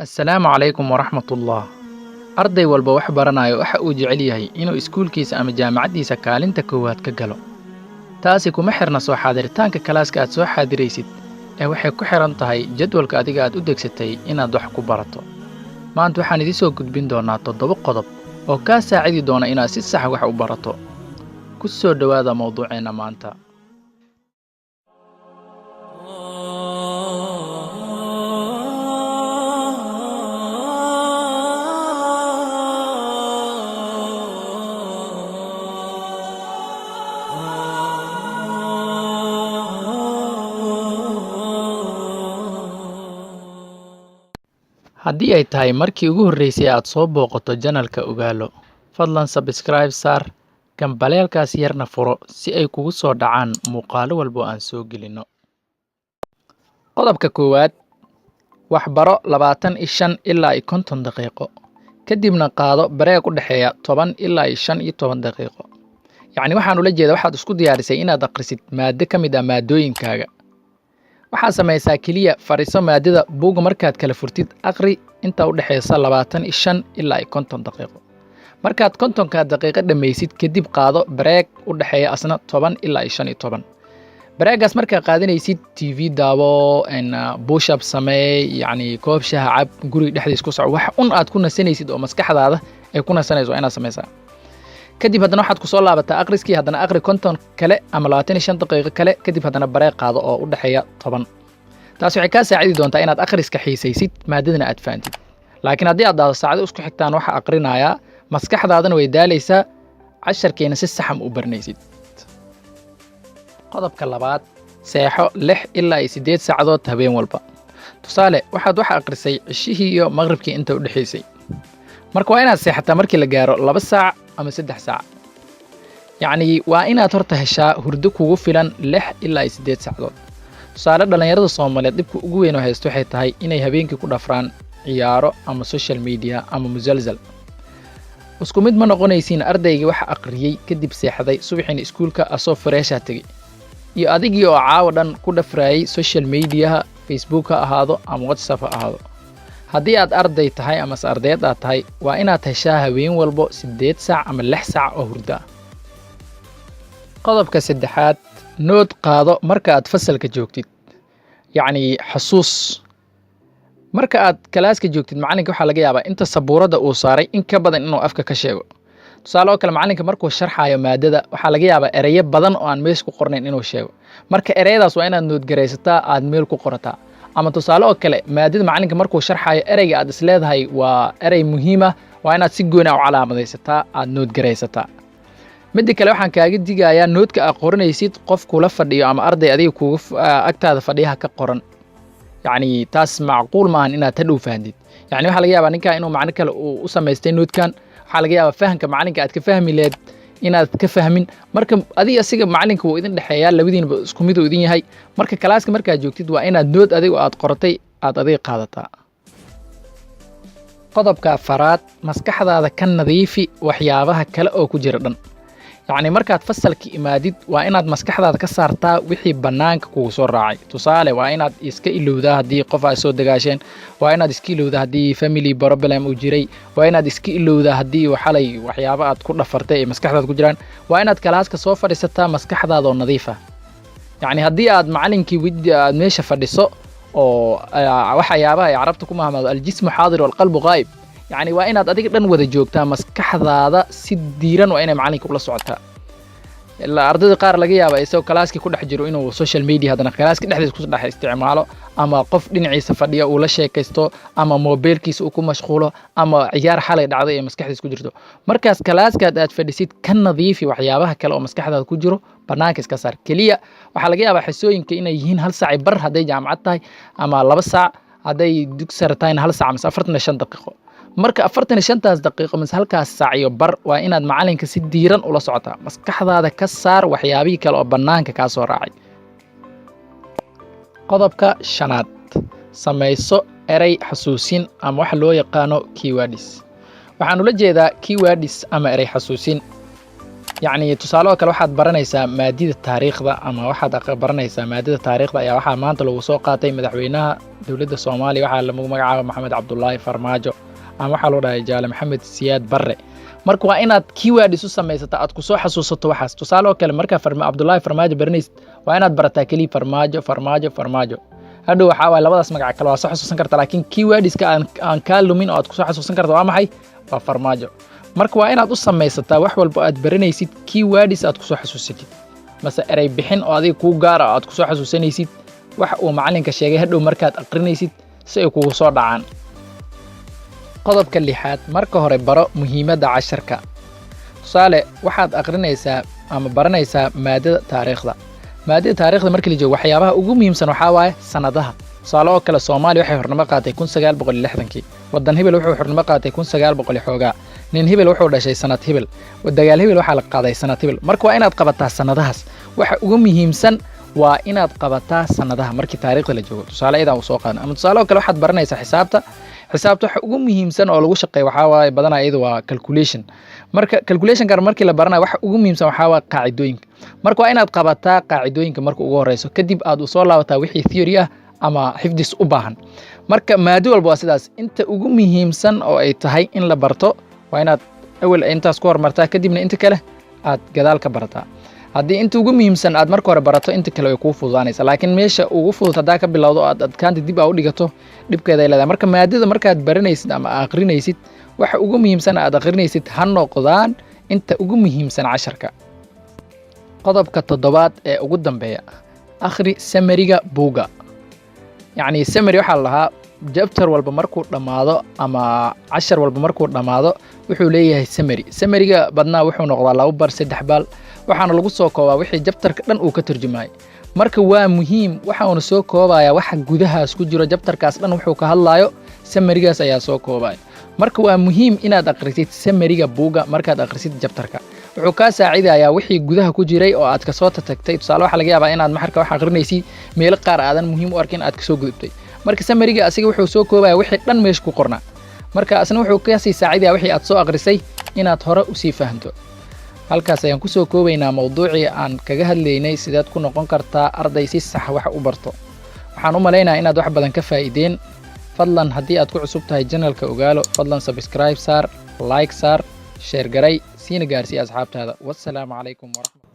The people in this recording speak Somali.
Assalaamu calaykum waraxmatullah. Arday walba wax baranayo waxa uu jecel yahay inuu iskuulkiisa ama jaamacaddiisa kaalinta koowaad ka galo. Taasi kuma xirna soo xaadiritaanka kalaaska aad soo xaadiraysid, ee waxay ku xiran tahay jadwalka adiga aad u degsatay inaad wax ku barato. Maanta waxaan idin soo gudbin doonaa 7 qodob oo kaa saacidi doona inaad si sax wax u barato. Ku soo dhawaada mowduuceena maanta. Haddii ay tahay markii ugu horreysay aad soo booqato channel-ka Ogaalo, fadlan subscribe saar, gambaleelkaas yarna furo si ay kugu soo dhacaan muuqaalo walba oo aan soo gelino. Qodobka koowaad, wax baro 25 ilaa 50 daqiiqo, kadibna qaado bareeg u dhexeeya 10 ilaa 15 daqiiqo. Yacni waxaan ula jeedaa waxaad isku diyaarisay inaad akhrisid maaddo ka mid ah maadooyinkaaga. Waxaa samaysaa keliya fariiso maadada buugga markaad kala furtid akhri inta u dhaxaysa 25 ilaa 50 daqiiqo. Markaad 50 daqiiqo dhammaysid kadib qaado bareeg u dhaxeeya asna 10 ilaa 15. Bareegaas markaa qaadanaysid TV daawo push up samee, yacni koob shaah cab, guriga dhexdiisa ku soco wax aad ku nasanaysid oo maskaxdaada ay ku nasanayso inaad samaysaa. kadib haddana waxaad ku soo laabataa akhriskii haddana akhri 50 kale ama 25 daqiiqo kale kadib haddana bareeg qaado oo u dhaxeeya 10. taas waxay kaa saacidi doontaa inaad akhriska xiisaysid maadadana aad fahamtid. Laakiin haddii aad daado saacado isku xigtaan waxa aqrinayaa maskaxdaadana way daalaysaa, casharkeena si sax u barnaysid. Qodobka labaad, seexo 6 ilaa 8 saacadood habeen walba. Tusaale, waxaad wax akhrisay cishihii iyo maqribkii inta u dhaxaysay. marka waa inaad seexataa markii la gaaro 2 saac ama 3 saac. yacni waa inaad horta heshaa hurdo kugu filan 6 ilaa 8 saacadood. tusaale, dhalinyarada Soomaaliyeed dhibka ugu weyn oo haysto waxay tahay inay habeenkii ku dhafraan ciyaaro ama social media ama musalsal. isku mid ma noqonaysiin ardaygii waxa aqriyay kadib seexday subaxina iskuulka asoo freesha tagay iyo adigii oo caawa dhan ku dhafraayay social media, Facebook ha ahaado ama WhatsApp ha ahaado. haddii aad arday tahay ama ardayd aad tahay waa inaad heshaa habeen walbo 8 saac ama 6 saac oo hurda. qodobka saddexaad, nood qaado marka aad fasalka joogtid, yacni xasuus. marka aad kalaaska joogtid macalinka waxaa laga yaabaa inta sabuurada uu saaray in ka badan inuu afka ka sheego. tusaale oo kale, macalinka markuu sharxayo maadada waxaa laga yaabaa ereyo badan oo aan meesha ku qornayn inuu sheego. marka ereyadaas waa inaad noodgaraysataa, aad meel ku qorataa. ama tusaale oo kale, maadada macalinka markuu sharxayo ereyga aad isleedahay waa erey muhiim ah waa inaad si gooni ah u calaamadaysataa, aad noodgaraysataa. midda kale waxaan kaaga digayaa noodka aad qoranaysid qof kula fadhiyo ama arday adiga kugu agtaada fadhiyaha ka qoran. yacni taas macquul maahan inaad hadhow fahamtid. yacni waxaa laga yaabaa ninkaa inuu macno kale u samaystay noodkan, waxaa laga yaabaa fahamka macalinka aad ka fahmi leed inaad ka fahmin. marka adiga asiga macalinka wuu idin dhexeeyaa, labadiinba isku mid uu idin yahay. marka kalaaska markaad joogtid waa inaad nood adiga aad qoratay aad adiga qaadataa. qodobka afaraad, maskaxdaada ka nadiifi waxyaabaha kale oo ku jira dhan. yacni markaad fasalka imaadid waa inaad maskaxdaada ka saartaa wixii bannaanka kugu soo raacay. tusaale, waa inaad iska ilowdaa haddii qof ay soo dagaasheen, waa inaad iska ilowdaa haddii family problem uu jiray, waa inaad iska ilowdaa haddii xalay waxyaabo aad ku dhafartay ay maskaxdaada ku jiraan. waa inaad kalaaska soo fadhiisataa maskaxdaada oo nadiif ah. yacni haddii aad macalinkii aad meesha fadhiso oo waxyaabaha ay carabta ku mahmaado aljismu xaadir walqalbu qaa'ib, yacni waa inaad adiga dhan wada joogtaa, maskaxdaada si diiran waa inay macalinka ula socotaa. ilaa ardayda qaar laga yaaba isagoo kalaaskii ku dhex jiro inuu social media haddana kalaaska dhexdiisa ku dhex isticmaalo, ama qof dhinaciisa fadhiya uu la sheekaysto, ama mobilkiisa uu ku mashquulo, ama ciyaar xalay dhacday ee maskaxdiisa ku jirto. markaas kalaaskaad aad fadhisid ka nadiifi waxyaabaha kale oo maskaxdaada ku jiro, bannaanka iska saar. keliya waxaa laga yaabaa xisooyinka inay yihiin 1 saac bar hadday jaamacad tahay, ama 2 saac hadday dugsi sare tahayna 1 saac mise 45 daqiiqo. marka 45 daqiiqo mise halkaas saac iyo bar waa inaad macalinka si diiran ula socotaa, maskaxdaada ka saar waxyaabihii kale oo bannaanka kaa soo raacay. qodobka shanaad, samayso erey xasuusin ama waxa loo yaqaano keywords. waxaan ula jeedaa keywords ama erey xasuusin. yacni tusaale oo kale waxaad baranaysaa maadada taariikhda ama waxaad baranaysaa maadada taariikhda ayaa waxaa maanta lagu soo qaatay madaxweynaha dowladda Soomaaliya waxaa lagu magacaabay Maxamed Cabdullaahi Farmaajo ama waxaa loo dhahay Jaale Maxamed Siyaad Barre marka waa inaad keywords u samaysato aad ku soo xasuusato waxaas tusaale oo kale marka Cabdullaahi Farmaajo baranaysid waa inaad barataa kaliya Farmaajo hadhow waxaa waay labadaas magac kale waa soo xasuusan kartaa laakiin keywordska aan ka lumin oo aad ku soo xasuusan karto waa maxay waa Farmaajo marka waa inaad u samaysataa wax walba aad baranaysid keywords aad ku soo xasuusatid mase eray bixin oo adiga ku gaar ah aad ku soo xasuusanaysid wax uu macalinka sheegay hadhow markaad aqrinaysid si ay kugu soo dhacaan qodobka lixaad marka hore baro muhiimadda casharka tusaale waxaad aqrinaysaa ama baranaysaa maadada taariikhda markii la joogo waxyaabaha ugu muhiimsan waxaa waaye sanadaha tusaale oo kale Soomaaliya waxay xornimo qaatay 1960 wadan hebel wuxuu xornimo qaatay 1900 xoogaa nin hebel wuxuu dhashay sanad hebel dagaal hebel waxaa la qaaday sanad hebel marka waa inaad qabataa sanadahaas waxa ugu muhiimsan waa inaad qabataa sanadaha markii taariikhda la joogo tusaale ida soo qaadan ama tusaale oo kale waxaad baranaysaa xisaabta waxa ugu muhiimsan oo lagu shaqeeyo waxaa waaye badanaa iyadu waa calculation marka calculation gar markii la baranayo waxa ugu muhiimsan waxaa waa qaacidooyinka marka waa inaad qabataa qaacidooyinka marka ugu horeyso kadib aad u soo laabataa wixii theory ah ama xifdis u baahan marka maado walba waa sidaas inta ugu muhiimsan oo ay tahay in la barto waa inaad awal intaas ku hormartaa kadibna inta kale aad gadaal ka barataa haddii inta ugu muhiimsan aad marka hore barato inta kale way kuu fududaanaysaa laakiin meesha ugu fudud haddaa ka bilowdo aad adkaanta dib aa u dhigato dhibkeeda ay leedahay marka maadada markaad baranaysid ama aqrinaysid waxa ugu muhiimsan aad aqrinaysid ha noqdaan inta ugu muhiimsan casharka qodobka 7 ee ugu dambeeya akhri summary-ga buuga yacni summary waxaa la lahaa chapter walba markuu dhamaado ama cashar walba markuu dhamaado wuxuu leeyahay summary-ga badnaa wuxuu noqdaa 2 bar 3 baal waxaana lagu soo koobaa wixii chapterka dhan uu ka turjumay marka waa muhiim waxa uu soo koobaya waxa gudahaas ku jiro chapterkaas dhan wuxuu ka hadlayo summary-gaas ayaa soo koobay marka waa muhiim inaad akhrisid summary-ga buuga markaad akhrisid chapterka wuxuu ka saacidayaa wixii gudaha ku jiray oo aad ka soo tagtay tusaale waxa laga yaabaa inaad marka wax akhrinaysid meel qaar aadan muhiim u arkin aad ka soo gudubtay marka summary-ga asiga wuxuu soo koobaya wixii dhan meesh ku qornaa marka asna wuxuu ka sii saacidayaa wixii aad soo akhrisay inaad hore u sii fahanto halkaas ayaan ku soo koobaynaa mowduucii aan kaga hadlaynay sidaad ku noqon kartaa arday si sax wax u barto waxaan u maleynayaa inaad wax badan ka faa'iideen fadlan haddii aad ku cusub tahay channelka ogaalo fadlan subscribe saar like saar share garay siina gaarsii asxaabtaada wassalaamu calaykum waraxmatullahi